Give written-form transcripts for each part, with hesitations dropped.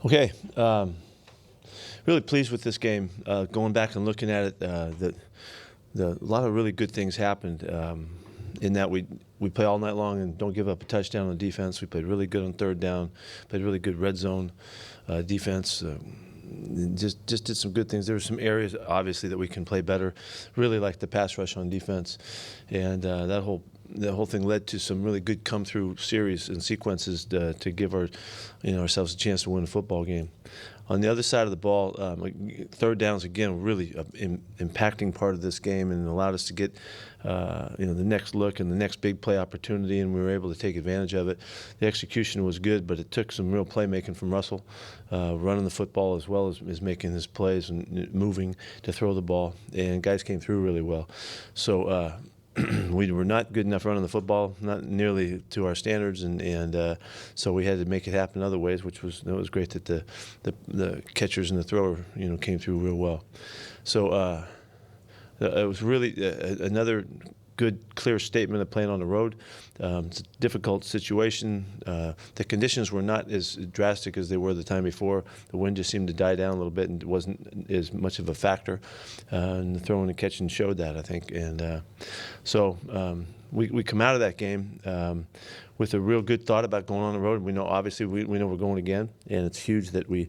Okay, really pleased with this game. Going back and looking at it, a lot of really good things happened. In that we play all night long and don't give up a touchdown on defense. We played really good on third down. Played really good red zone defense. Just did some good things. There were some areas obviously that we can play better. Really like the pass rush on defense, and that whole thing led to some really good come through series and sequences to give ourselves a chance to win a football game. On the other side of the ball, third downs again really impacting part of this game, and allowed us to get the next look and the next big play opportunity, and we were able to take advantage of it. The execution was good, but it took some real playmaking from Russell, running the football as well as making his plays and moving to throw the ball, and guys came through really well. So. We were not good enough running the football, not nearly to our standards, and so we had to make it happen other ways, which was great that the catchers and the thrower came through real well. So it was really another good, clear statement of playing on the road. It's a difficult situation. The conditions were not as drastic as they were the time before. The wind just seemed to die down a little bit and it wasn't as much of a factor. And the throwing and catching showed that, I think. And so we come out of that game with a real good thought about going on the road. We know, obviously, we know we're going again, and it's huge that we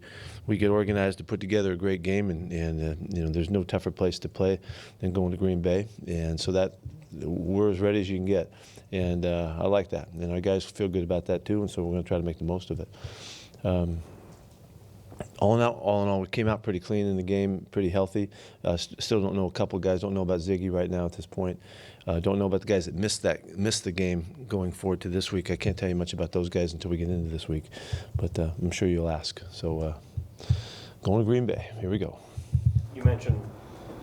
get organized to put together a great game. And there's no tougher place to play than going to Green Bay. And so that we're as ready as you can get, and I like that, and our guys feel good about that too, and so we're going to try to make the most of it. All in all, we came out pretty clean in the game, pretty healthy. Still don't know, a couple of guys don't know about Ziggy right now at this point. Don't know about the guys that missed the game going forward to this week. I can't tell you much about those guys until we get into this week, but I'm sure you'll ask. So going to Green Bay, here we go. You mentioned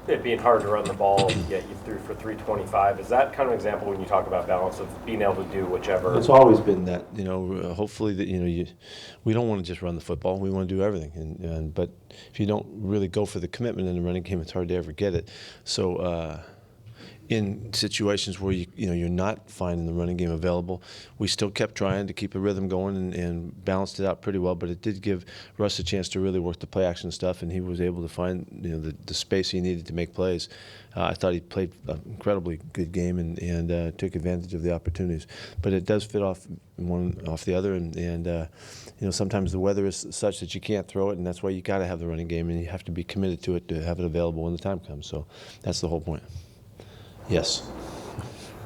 it being hard to run the ball, yet you threw for 325. Is that kind of an example when you talk about balance of being able to do whichever? It's always been that, hopefully that, we don't want to just run the football. We want to do everything. But if you don't really go for the commitment in the running game, it's hard to ever get it. So in situations where you're not finding the running game available, we still kept trying to keep a rhythm going and balanced it out pretty well. But it did give Russ a chance to really work the play action stuff, and he was able to find the space he needed to make plays. I thought he played an incredibly good game and took advantage of the opportunities. But it does fit off one off the other, and sometimes the weather is such that you can't throw it, and that's why you got to have the running game, and you have to be committed to it to have it available when the time comes. So that's the whole point. Yes.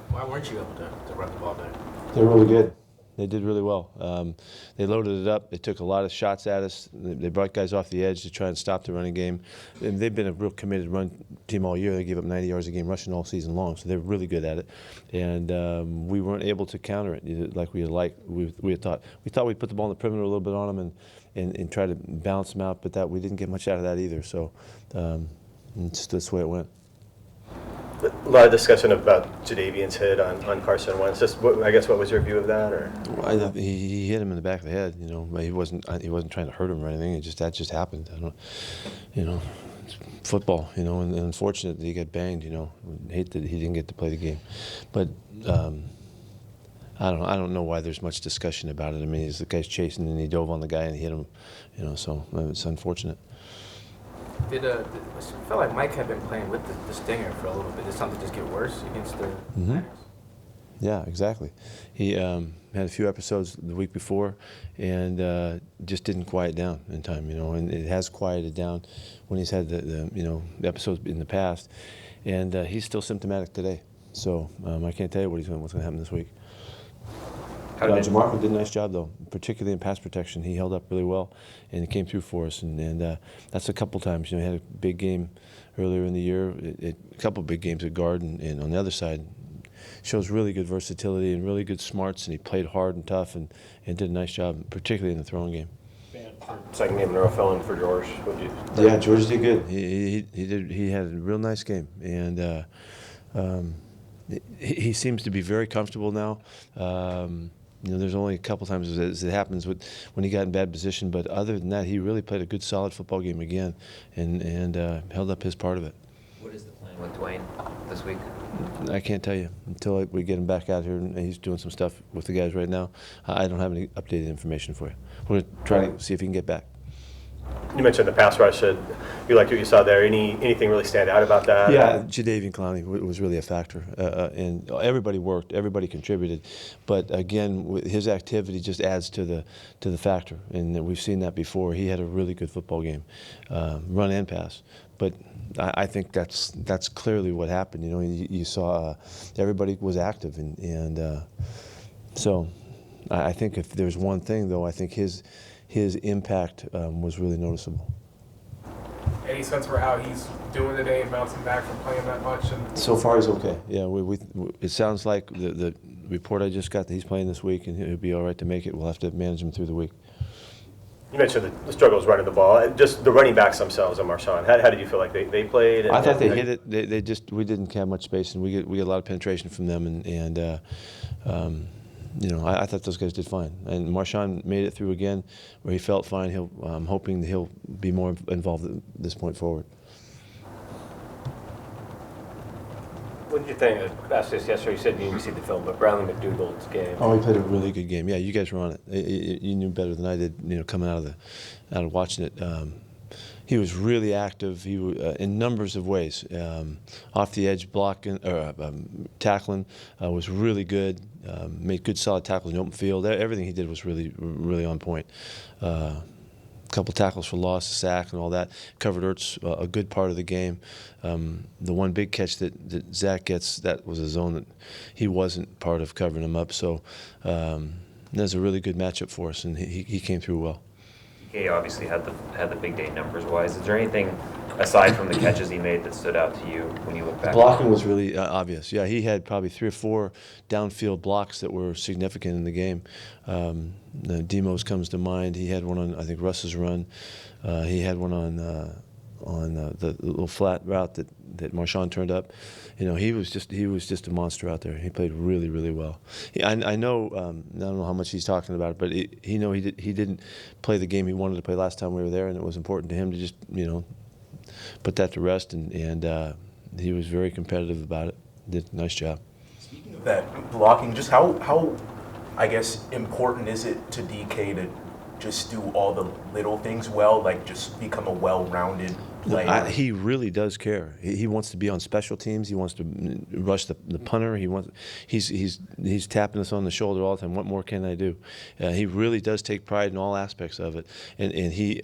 Why weren't you able to run the ball there? They're really good. They did really well. They loaded it up. They took a lot of shots at us. They brought guys off the edge to try and stop the running game. And they've been a real committed run team all year. They gave up 90 yards a game rushing all season long, so they're really good at it. And we weren't able to counter it like we had thought. We thought we'd put the ball in the perimeter a little bit on them and try to balance them out, but we didn't get much out of that either. So it's just the way it went. A lot of discussion about Jadeveon's hit on Carson Wentz. I guess, what was your view of that? Or he hit him in the back of the head. He wasn't trying to hurt him or anything. That just happened. It's football. And unfortunate that he got banged. Hate that he didn't get to play the game, but I don't know why there's much discussion about it. I mean, the guy's chasing and he dove on the guy and hit him. So it's unfortunate. It felt like Mike had been playing with the stinger for a little bit. Did something just get worse against the Niners? Yeah, exactly. He had a few episodes the week before and just didn't quiet down in time, and it has quieted down when he's had the episodes in the past. And he's still symptomatic today. So I can't tell you what's going to happen this week. Jamarco did a nice job, though, particularly in pass protection. He held up really well, and he came through for us. And that's a couple times. He had a big game earlier in the year, a couple big games at guard, and on the other side, shows really good versatility and really good smarts, and he played hard and tough and did a nice job, particularly in the throwing game. Second game in a row filling for George. Yeah, George did good. He had a real nice game, and he seems to be very comfortable now. There's only a couple times as it happens when he got in bad position, but other than that, he really played a good, solid football game again, and held up his part of it. What is the plan with Dwayne this week? I can't tell you until we get him back out here, and he's doing some stuff with the guys right now. I don't have any updated information for you. We're going to try to see if he can get back. You mentioned the pass rush. You liked what you saw there. Anything really stand out about that? Yeah, Jadeveon Clowney was really a factor, and everybody worked, everybody contributed, but again, his activity just adds to the factor, and we've seen that before. He had a really good football game, run and pass, but I think that's clearly what happened. You know, you saw everybody was active, and so I think if there's one thing though, I think his impact was really noticeable. Any sense for how he's doing today and bouncing back from playing that much? And So far, he's okay. Yeah, it sounds like the report I just got that he's playing this week, and he'll be all right to make it. We'll have to manage him through the week. You mentioned the struggles running the ball. Just the running backs themselves and Marshawn. How did you feel like they played? I thought they hit it. They just we didn't have much space, and we get a lot of penetration from them, and you know, I thought those guys did fine. And Marshawn made it through again, where he felt fine. I'm hoping that he'll be more involved at this point forward. What did you think? I asked this yesterday. You said you didn't see the film, but Bradley McDougald's game. Oh, he played a really good game. Yeah, you guys were on it. You knew better than I did. You know, coming out of watching it. He was really active. He in numbers of ways. Off the edge blocking or tackling was really good. Made good solid tackles in the open field. Everything he did was really on point. A couple tackles for loss, a sack, and all that. Covered Ertz a good part of the game. The one big catch that Zach gets, that was a zone that he wasn't part of covering him up. So that was a really good matchup for us, and he came through well. DK obviously had the big day numbers wise. Is there anything aside from the catches he made that stood out to you when you look back? Blocking was really obvious. Yeah, he had probably 3 or 4 downfield blocks that were significant in the game. Demos comes to mind. He had one on, I think, Russ's run. He had one on the little flat route that Marshawn turned up. You know, he was just a monster out there. He played really well. I know I don't know how much he's talking about it, but he didn't play the game he wanted to play last time we were there, and it was important to him to just put that to rest, and he was very competitive about it. Did a nice job. Speaking of that blocking, just how I guess important is it to DK to just do all the little things well, like just become a well-rounded player? He really does care. He wants to be on special teams. He wants to rush the punter. He's tapping us on the shoulder all the time. What more can I do? He really does take pride in all aspects of it. And he,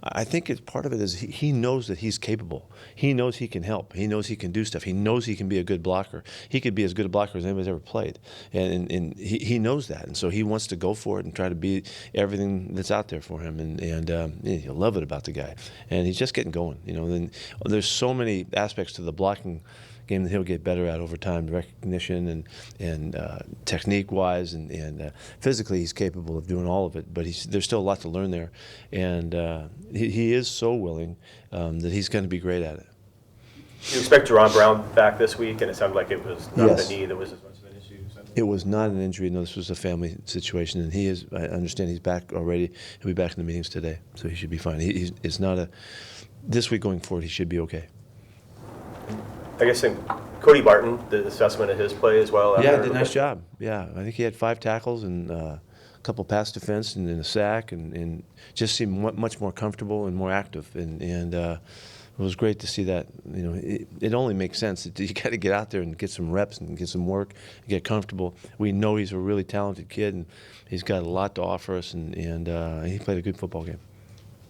I think part of it is he knows that he's capable. He knows he can help. He knows he can do stuff. He knows he can be a good blocker. He could be as good a blocker as anybody's ever played. And he knows that. And so he wants to go for it and try to be everything that's out there for him. And you love it about the guy. And he's just getting going. Then there's so many aspects to the blocking game that he'll get better at over time, recognition and technique-wise, and physically he's capable of doing all of it. But there's still a lot to learn there, and he is so willing that he's going to be great at it. You expect Jerron Brown back this week, and it sounded like it was not Yes. the knee that was as much of an issue. It was not an injury. No, this was a family situation, and he is. I understand he's back already. He'll be back in the meetings today, so he should be fine. It's not a. This week going forward, he should be okay. I guess Cody Barton, the assessment of his play as well. Yeah, did a nice job. Yeah, I think he had 5 tackles and a couple pass defense and a sack, and just seemed much more comfortable and more active. And it was great to see that. It only makes sense. You got to get out there and get some reps and get some work, and get comfortable. We know he's a really talented kid, and he's got a lot to offer us, and he played a good football game.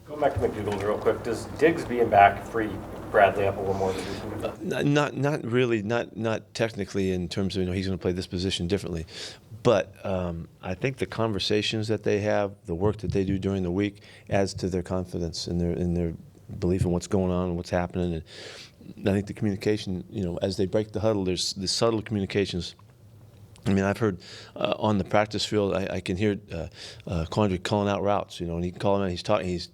Going back to McDougald real quick, does Diggs being back free Bradley up a little more than Not really, not technically in terms of he's going to play this position differently, but I think the conversations that they have, the work that they do during the week, adds to their confidence and their belief in what's going on and what's happening. And I think the communication, as they break the huddle, there's the subtle communications. I mean, I've heard on the practice field, I can hear Quandre calling out routes, and he can call him out. He's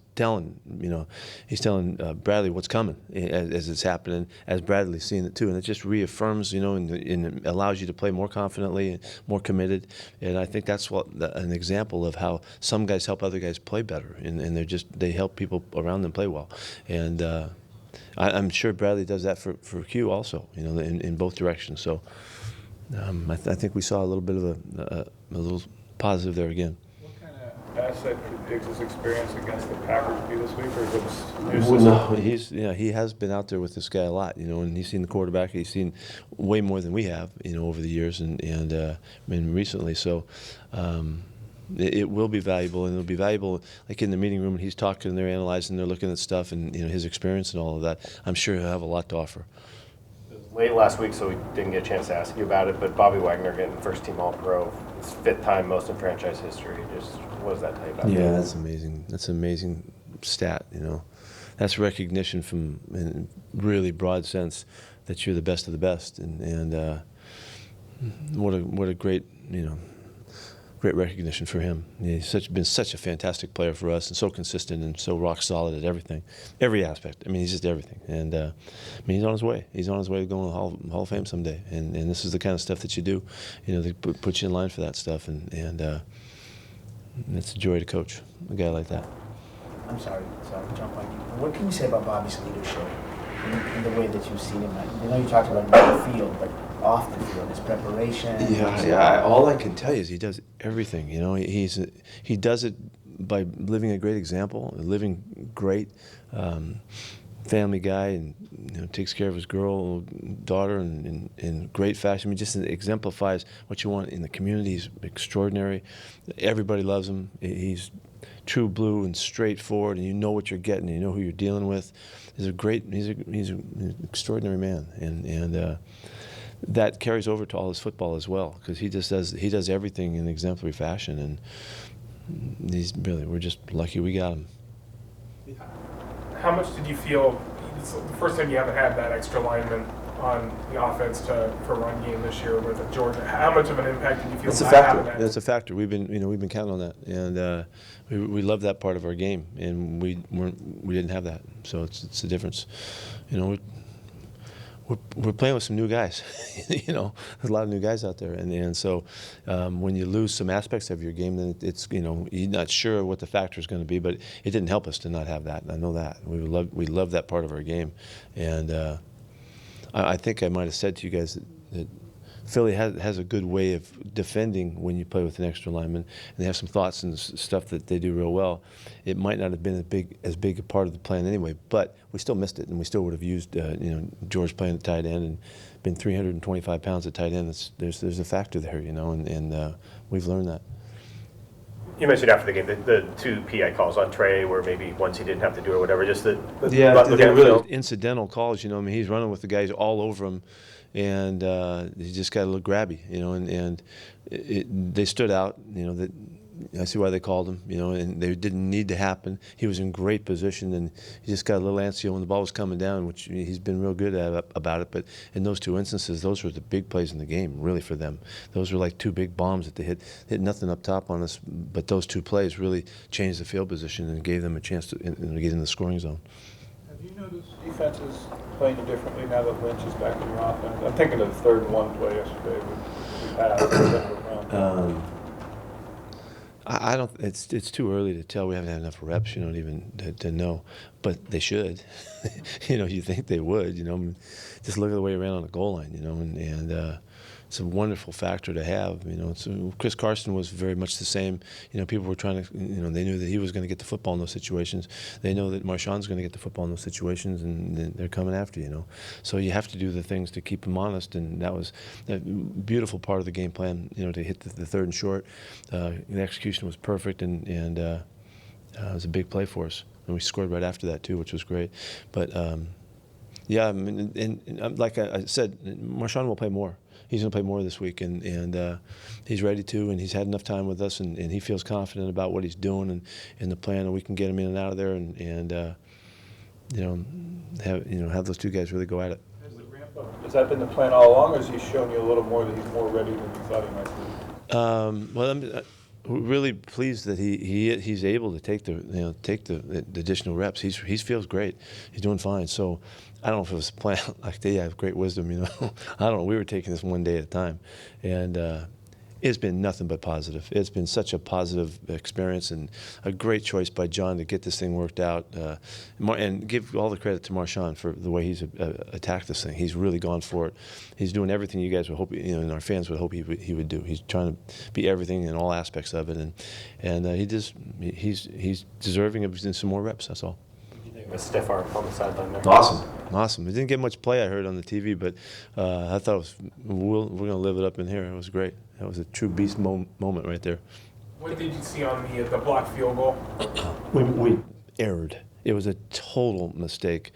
telling Bradley what's coming as it's happening, as Bradley's seeing it too, and it just reaffirms, and it allows you to play more confidently and more committed. And I think that's an example of how some guys help other guys play better, and they help people around them play well. And I'm sure Bradley does that for Q also, in both directions. So I think we saw a little bit of a little positive there again. asset could Diggs' experience against the Packers be this week, or is it just new Well, system? no, he has been out there with this guy a lot, and he's seen the quarterback. He's seen way more than we have, over the years, and I mean recently. So it will be valuable, and it'll be valuable like in the meeting room when he's talking and they're analyzing, they're looking at stuff, and his experience and all of that. I'm sure he'll have a lot to offer. It was late last week, so we didn't get a chance to ask you about it, but Bobby Wagner getting first-team All-Pro, his 5th time most in franchise history. Just what does that tell you about him? Yeah, that's amazing. That's an amazing stat. That's recognition from, in a really broad sense, that you're the best of the best, and what a great great recognition for him. He's been such a fantastic player for us, and so consistent and so rock solid at every aspect. I mean, he's just everything. And I mean, he's on his way. He's on his way to going to the Hall of Fame someday. And this is the kind of stuff that you do. They put you in line for that stuff, and it's a joy to coach a guy like that. I'm sorry to jump on you. What can you say about Bobby's leadership in the way that you've seen him? I know you talked about him on the field, but off the field, his preparation. Yeah. All I can tell you is he does everything. He does it by living a great example, living great, family guy, and takes care of his daughter in great fashion. I mean, just exemplifies what you want in the community. He's extraordinary. Everybody loves him. He's true blue and straightforward, and you know what you're getting. You know who you're dealing with. He's an extraordinary man, and that carries over to all his football as well, because he does everything in exemplary fashion, and we're just lucky we got him. How much did you feel, it's the first time you haven't had that extra lineman on the offense for run game this year with Georgia, how much of an impact did you feel? It's a factor. That's a factor. We've been counting on that, and we love that part of our game, and we didn't have that, so it's the difference. We're playing with some new guys. There's a lot of new guys out there, and so when you lose some aspects of your game, then it's you're not sure what the factor is going to be. But it didn't help us to not have that. I know that we love that part of our game, and I think I might have said to you guys that Philly has a good way of defending when you play with an extra lineman, and they have some thoughts and stuff that they do real well. It might not have been as big a part of the plan anyway, but we still missed it, and we still would have used George playing at tight end and been 325 pounds at tight end. There's a factor there, and we've learned that. You mentioned after the game the 2 PI calls on Trey, where maybe ones he didn't have to do or whatever. Just they're really incidental calls. I mean, he's running with the guys all over him, and he just got a little grabby, and they stood out. That I see why they called him, and they didn't need to happen. He was in great position, and he just got a little antsy when the ball was coming down, which he's been real good about it. But in those 2 instances, those were the big plays in the game, really, for them. Those were like 2 big bombs that they hit nothing up top on us, but those 2 plays really changed the field position and gave them a chance to get in the scoring zone. Have you noticed defenses playing you differently now that Lynch is back in your offense? I'm thinking of the 3rd and 1 play yesterday with pass. I don't. It's too early to tell. We haven't had enough reps, even to know. But they should. You think they would. Just look at the way he ran on the goal line. And it's a wonderful factor to have. Chris Carson was very much the same. People were trying to. They knew that he was going to get the football in those situations. They know that Marshawn's going to get the football in those situations, and they're coming after you. So you have to do the things to keep him honest, and that was a beautiful part of the game plan. To hit the 3rd and short, the execution was perfect, and it was a big play for us, and we scored right after that too, which was great. But yeah, I mean, and like I said, Marshawn will play more. He's going to play more this week, and he's ready to, and he's had enough time with us, and he feels confident about what he's doing and the plan, and we can get him in and out of there, and have those 2 guys really go at it. Has that been the plan all along, or has he shown you a little more that he's more ready than you thought he might be? Well, I'm really pleased that he's able to take the additional reps. He feels great. He's doing fine. So I don't know if it was a plan. Like they have great wisdom, I don't know. We were taking this one day at a time, and It's been nothing but positive. It's been such a positive experience and a great choice by John to get this thing worked out. And give all the credit to Marshawn for the way he's attacked this thing. He's really gone for it. He's doing everything you guys would hope, and our fans would hope he would do. He's trying to be everything in all aspects of it, and he's deserving of some more reps. That's all. A stiff arm on the sideline there. Awesome. It didn't get much play, I heard on the TV, but I thought we're going to live it up in here. It was great. That was a true beast moment right there. What did you see on the blocked field goal? We erred. It was a total mistake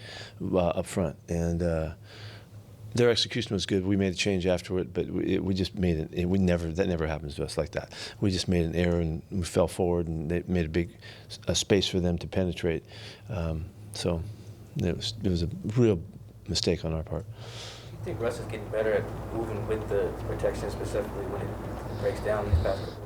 up front, and their execution was good. We made a change afterward, but we just made it. That never happens to us like that. We just made an error and we fell forward, and they made a big space for them to penetrate. So it was a real mistake on our part. I think Russ is getting better at moving with the protection, specifically when it breaks down these past couple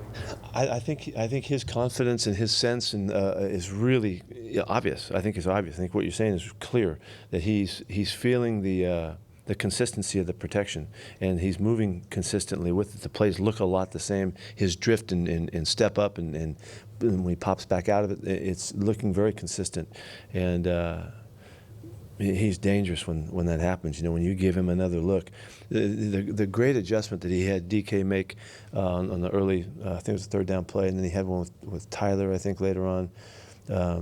weeks. I think his confidence and his sense is really obvious. I think it's obvious. I think what you're saying is clear, that he's feeling the consistency of the protection, and he's moving consistently with it. The plays look a lot the same. His drift and step up, and when he pops back out of it, it's looking very consistent. And he's dangerous when that happens. When you give him another look. The great adjustment that he had DK make on the early, I think it was the third down play, and then he had one with Tyler, I think, later on. A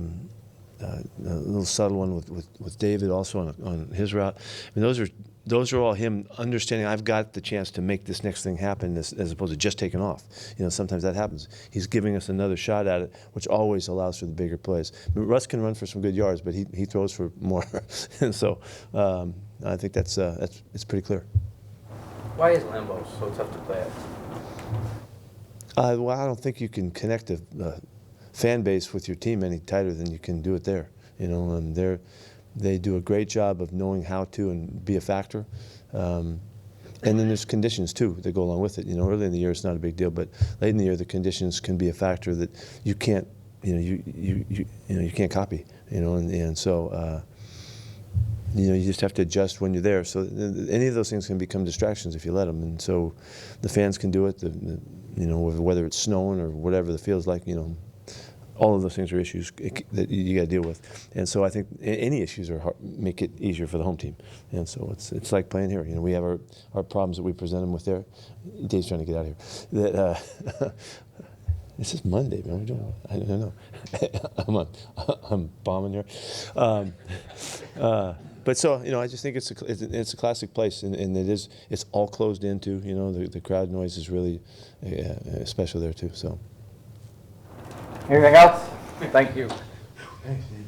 little subtle one with David also on his route. I mean, those are all him understanding I've got the chance to make this next thing happen as opposed to just taking off. Sometimes that happens. He's giving us another shot at it, which always allows for the bigger plays. I mean, Russ can run for some good yards, but he throws for more. And so I think it's pretty clear. Why is Lambeau so tough to play at? Well, I don't think you can connect a fan base with your team any tighter than you can do it there. And they do a great job of knowing how to and be a factor. And then there's conditions too that go along with it. Early in the year it's not a big deal, but late in the year the conditions can be a factor that you can't, you can't copy. And so you just have to adjust when you're there. So any of those things can become distractions if you let them. And so the fans can do it. Whether it's snowing or whatever the field's like. All of those things are issues that you got to deal with, and so I think any issues make it easier for the home team, and so it's like playing here. We have our problems that we present them with there. Dave's trying to get out of here. That this is Monday, man. I don't know. I'm bombing here, but so I just think it's a classic place, and it's all closed into. The crowd noise is really special there too. So. Anything else? Thank you. Thanks, Steve.